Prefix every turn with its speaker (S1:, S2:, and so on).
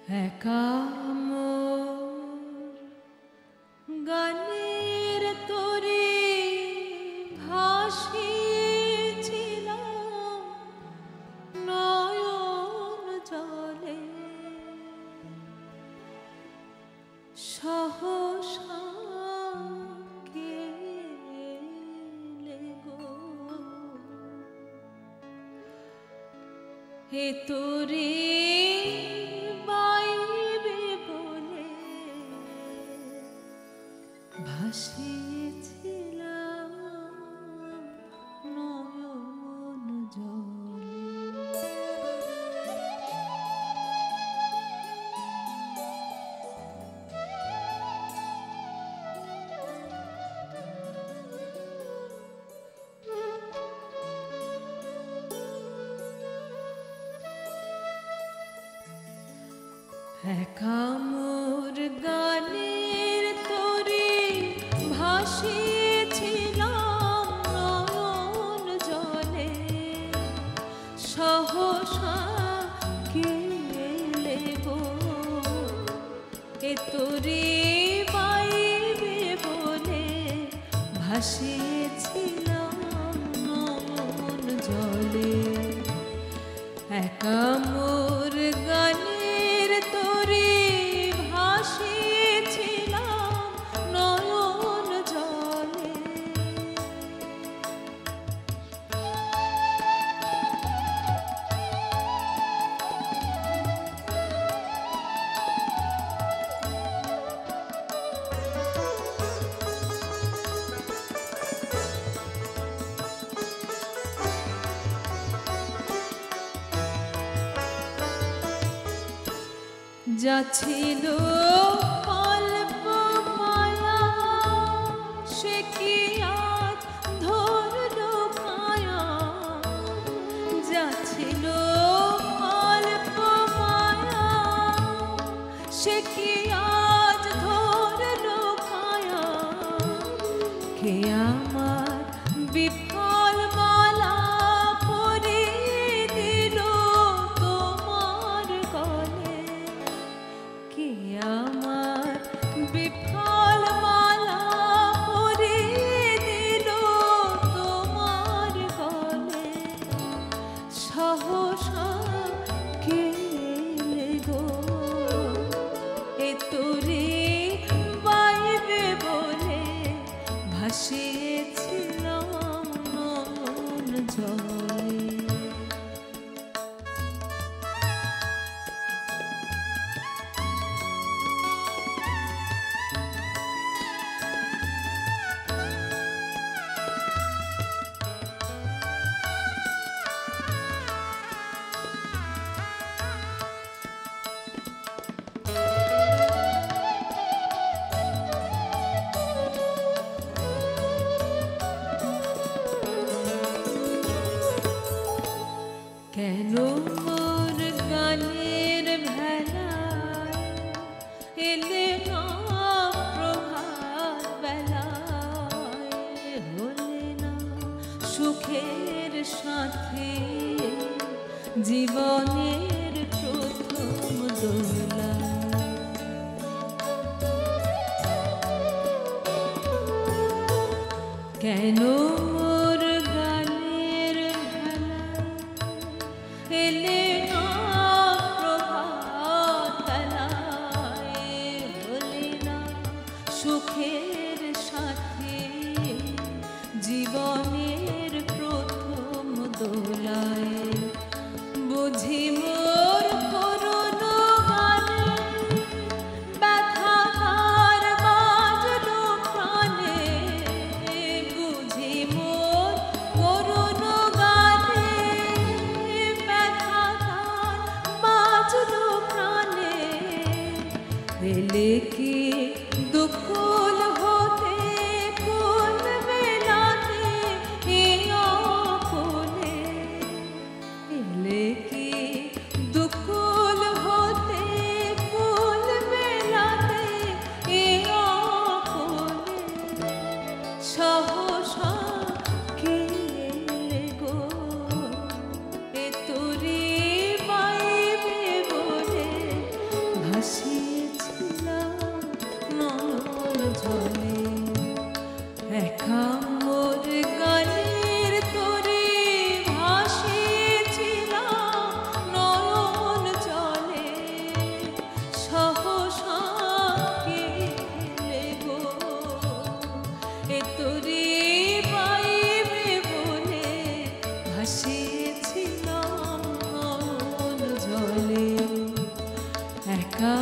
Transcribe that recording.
S1: একা মোর গানের তরে ভাসিয়েছিলাম নয়ন জলে সহসা গেলে গো হে তোরে ভাসিয়েছিলাম নয়ন জলে। একা মোর গানের তরে ভাসিয়েছিলাম নয়ন জলে সহসা গেলে গো এ তোরে পাইবে বলে ভাসিয়েছিলাম নয়ন জলে। একা মোর গানের তরে ভাসিয়েছিলাম নয়ন জলে। যা ছিল অল্প মায়া সে কি আজ ধরলো কায়া। যা ছিল অল্প মায়া সে কি আজ ধরলো কায়া। কে আমার বিফল মালা পরিয়ে দিল তোমার গলে। কে আমার বিফল মালা পরিয়ে দিল তোমার গলে সহসা গেলে গো এ তোরে পাইবে বলে ভাসিয়েছিলাম নয়ন জলে। কেন মোর গানের ভেলায় এলে না প্রভাত বেলায়। হলে না সুখের সাথে জীবনের প্রথম দোলা। কেন মোর গানের এলে না প্রভাত বেলায়। হলে না সুখের সাথে জীবনের প্রথম দোলায়। বুঝি মোর করুণ গানে ব্যথা তার বাজলো প্রাণে। বুঝি মোর করুণ গানে ব্যথা তার বাজলো প্রাণে। এলে কি দুকুল হতে কুল মেলাতে এ আপনে। এলে কি দুকুল হতে কুল মেলাতে এ আপনে। সহসা গেলে গো এ তোরে পাইবে বলে জলে একা মোর গানের তরে ভাসিয়েছিলাম নয়ন জলে সহসা কে এলে গো এ তরে পাইবে বলে ভাসিয়েছিলাম নয়ন জলে একা